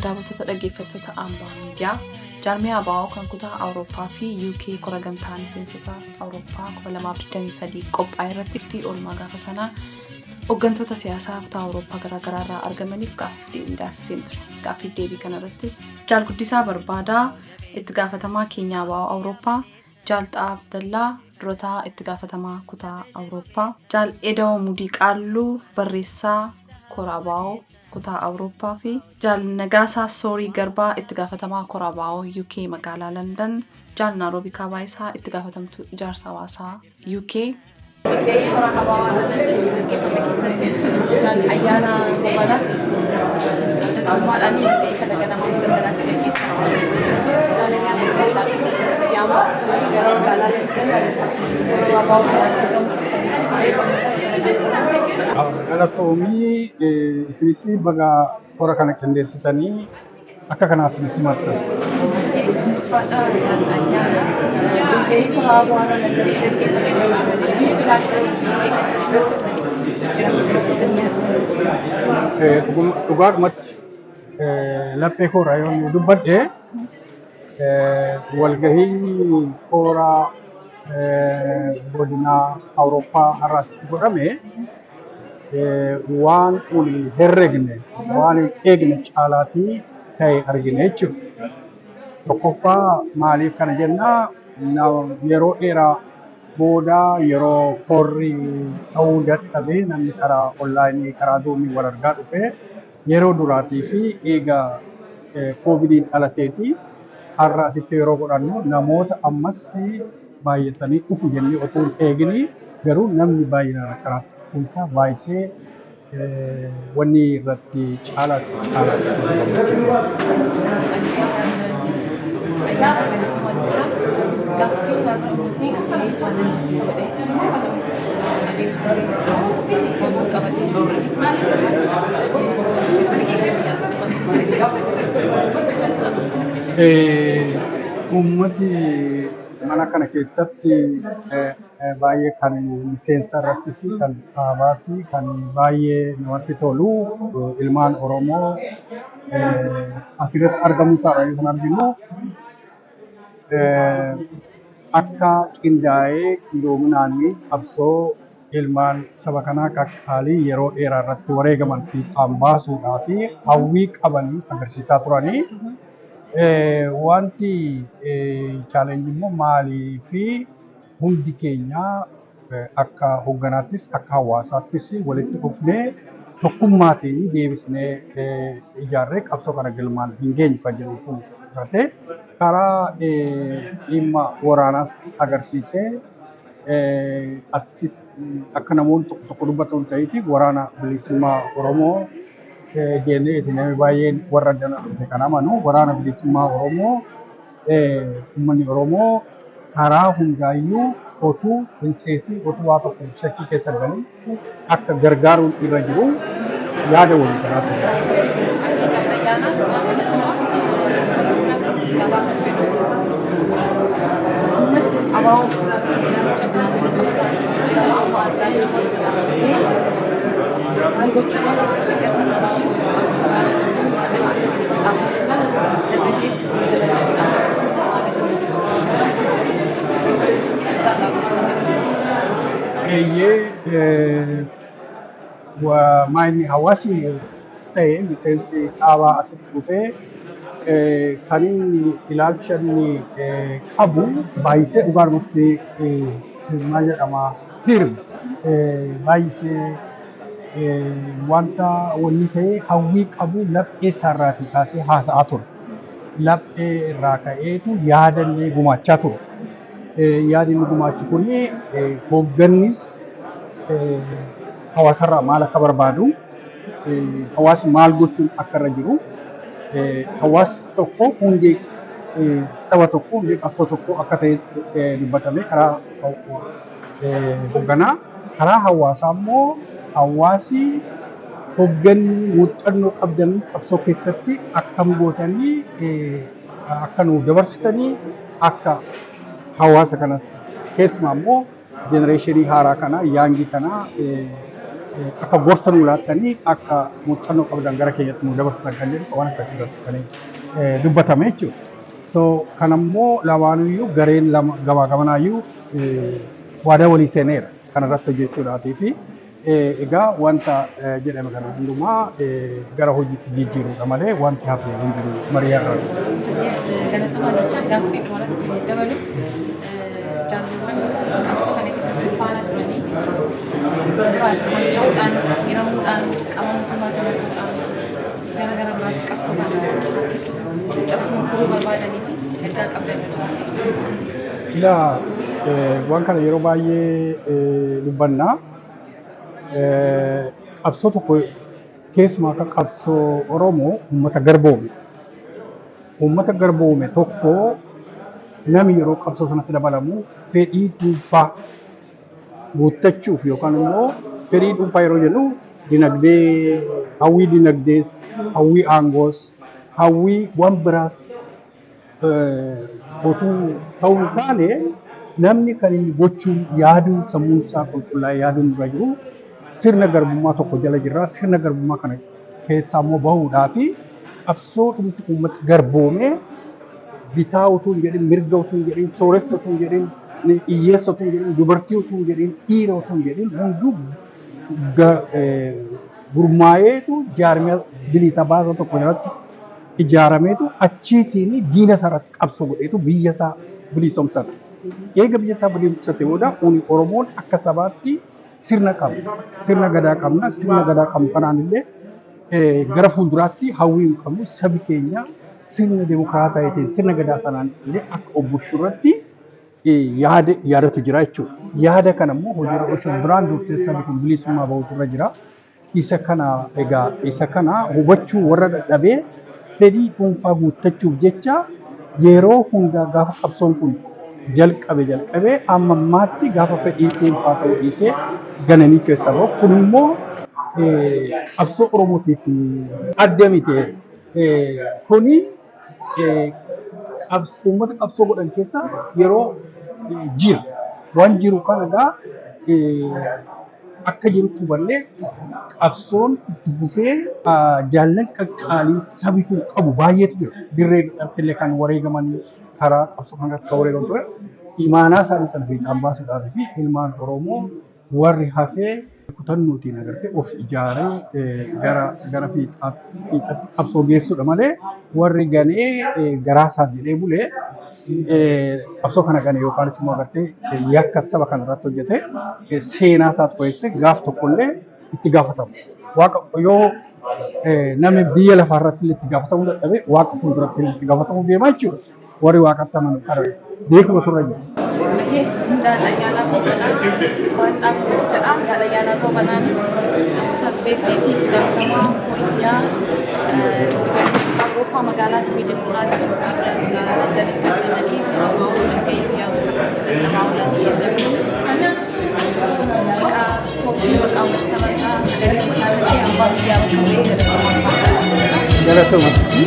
kabajamtoota daawwattoota dhaggeeffattoota Ambaa Miidiyaa jaarmiyaa ABO kan kutaa Awurooppaa fi UK kora gamtaa miseensota Awurooppaa 2023 qophaa'e irratti iftii oolmaa gaafa sanaa hooggantoota siyaasaa kutaa Awurooppaa garaagaraa irraa argamaniif gaaffiif deebii taasiseen ture. Gaaffiif deebii kana irrattis Jaal Guddisaa Barbaadaa itti gaafatamaa keenyaa ABO Awurooppaa, Jaal Xaa Abdallaa durataa itti gaafatamaa kutaa Awurooppaa, Jaal Eda'oo Mudii Qaalluu barreessaa kora ABO kutaa Awurooppaa fi Jaal Nagaasaa Soorii Garbaa itti gaafatamaa kora ABO UK magaalaa London, Jaal Naaroobii Kabaayisaa itti gaafatamtuu ijaarsa hawaasaa UK. Gahee kora ABO gaggeeffame keessatti Jaal Ayyaanaa Gobanaas dhaqammaadhaan gahee kana ganamaa galgalaa gaggeessaa Jaal Ayyaanaa Gobanaas biyyaama gara magaalaa London kora ABO Galatoomii isinis baga kora kana qindeessitanii akka kanaatti simattan. Dhugaadhumatti laphee koraa yoo dubbadhe walgahii koraa godina Awurooppaa har'aasitti godhame waan kun herregne waan eegne caalaatii ta'e argine jechuudha. Tokkoffaa maaliif kana jennaa yeroo dheeraa booda yeroo korri ta'uu dadhabee namni karaa onlaayinii karaa zuumii wal argaa dhufe yeroo duraatii fi eegaa koovidiin dhalateeti har'a asitti yeroo godhannu namoota ammas baay'atanii dhufu jennee otoo hin eegini garuu namni baay'inaan karaa kuusaa baay'isee wanni irratti caalaatti ummati mana kana keessatti baay'ee kan miseensa irrattis kan dhaabaas kan baay'ee namatti tolu ilmaan Oromoo asirratti argamuu isaadha kan arginu akka qindaa'ee qindoominaan qabsoo ilmaan saba kanaa qaqqaalii yeroo dheeraa irratti wareegaman fiixaan baasuudhaa fi hawwii qabanii agarsiisaa turanii. Wanti chaalenjii immoo maalii fi hundi keenya akka hoogganaattis akka hawaasaattis walitti dhufnee tokkummaatiin deebisnee ijaarree qabsoo kana galmaan hin geenye kan jedhu kun irratti karaa dhimma waraanaas agarsiisee akka namoonni tokko tokko dubbatan ta'eeti waraana bilisummaa Oromoo jennee namni baay'een warra addana dhufe kan amanu waraana bilisummaa Oromoo uummanni Oromoo karaa hundaayyuu otuu hin seesiin otuu waa tokko shakkii keessa galii akka gargaaruun irra jiru yaada walii maayini hawaasi ta'e miseensi dhaabaa asitti dhufee kan inni ilaalcha inni qabu baay'isee dhugaarumatti maal jedhama hirma baay'isee wanta wanni ta'e hawwii qabu laphee isaarraatii kaasee haasa'aa ture. Laphee irraa ka'eetu yaadallee gumaachaa ture. Yaadni gumaachi kun hooggannis hawaasarraa maal akka barbaadu hawaasni maal gochuun akka irra jiru hawaasni tokko hundee saba tokko hundee qabsoo tokko akka ta'e dubbatame karaa hoogganaa karaa hawaasaa immoo hawaasi hoogganni muuxannoo qabdanii qabsoo keessatti akkam gootanii akka nu dabarsitanii akka hawaasa kanas keessumaa immoo jenereeshinii haaraa kana yaangii kana akka gorsa nu laattanii akka muuxannoo qabdan gara keenyatti nu dabarsan kan jedhu waan akkasii irratti kan dubbatame jechuudha. So kanammoo lamaanuyyuu gareen lama gamaa gamanaayyuu waadaa walii seeneera kanarratti hojjechuudhaatii fi egaa wanta jedhame kana hundumaa gara hojiitti jijjiiruudha malee wanti hafe hin jiru mari'arra. Galatamaa jecha gaaffii dhumarratti dabalu jaallatawwan qabsoo kana keessa sirbaana turanii socho'uudhaan hiramuudhaan qaama mootummaa dabaluudhaan gara gara biraatti qabsoo kana harkisu caccabsuun furuu barbaadanii fi ergaa qabdan Ilaa waan kana yeroo baay'ee dubbannaa qabsoo tokko keessumaa akka qabsoo Oromoo uummata garboome. Uummata garboome tokko namni yeroo qabsoo sanatti dabalamu fedhii dhuunfaa guuttachuuf yookaan immoo fedhii dhuunfaa yeroo jennu dinagdee hawwii dinagdees hawwii aangoos hawwii waan biraas otuu ta'uu hin taane namni kan inni gochuun yaaduun sammuun isaa qulqullaa'ee yaaduun irra jiru sirna garbummaa tokko jala jirra. Sirna garbummaa kana keessaa immoo bahuudhaa fi qabsoo dhumti uummata garboomee bitaa utuu hin jedhin mirga utuu hin jedhin sooressa utuu hin jedhin hiyyeessa utuu hin jedhin dubartii utuu hin jedhin dhiira utuu hin jedhin hunduu gurmaa'eetu jaarmiyaa bilisa baasa tokko jalatti ijaarameetu achiitiin diina isaarratti qabsoo godheetu biyya isaa bilisoomsata. Eega biyya isaa bilisoomsate booda Oromoon akka sabaatti sirna qabna. Sirna gadaa qabna. Sirna gadaa qabnu kanaan illee gara fuulduraatti hawwii hin qabnu sabi keenya sirna demokiraataatiin sirna gadaa sanaan illee akka obbushuu irratti yaadatu jira jechuudha. Yaada kana immoo hojiirra oolchuun duraan dursee sabi kun bilisummaa bahuutu irra jira. Isa kana egaa isa kana hubachuu warra dadhabee fedhii dhuunfaa guuttachuuf jecha yeroo hundaa gaafa qabsoon kun jalqabee amma ammaatti gaafa fedhii dhuunfaa ta'uu dhiisee gananii keessa bahu. Kun immoo qabsoo Oromootiif adda miti. Kuni uummata qabsoo godhan keessa yeroo jira. Waan jiru kana akka jirutti hubanne qabsoon itti fufee jaallan qaqqaaliin sabi kun qabu baay'eetu jira. Dirree dhaltillee kan wareegaman karaa qabsoo kanatti kan wareegaman ture. Imaanaa isaanii sana fiixaan baasuudhaaf fi ilmaan Oromoo warri hafee kutannuutiin agartee of ijaaree gara fiixatti qabsoo geessuudha malee warri ganee garaa isaa jedhee bulee qabsoo kana gane yookaan immoo agartee yakka saba kana irratti hojjete seenaa isaa qo'eesse gaaf tokkollee itti gaafatamu. Waaqa yoo namni biyya lafaa irratti itti gaafatamuu dadhabe waaqa fuulduratti itti gaafatamuu deemaa jechuudha. Warri waaqatti amanu kana beekuma turre jiru. Jaala ayyaanaa gobanaa waan dhaabsee jedha. Jaala ayyaanaa gobanaa namoota beeknee fi filatamaa wayyaa Awurooppaa magaalaa Swiidin irraatti magaalaa Londanitti argamanii Oromoo walgahii guyyaa akkas filatamaa oolanii maqaa kophii maqaa uummata samarkaa sagalee uummataa ta'ee abbaa biyyaa bakka bu'ee jedhama. Galatoomatti.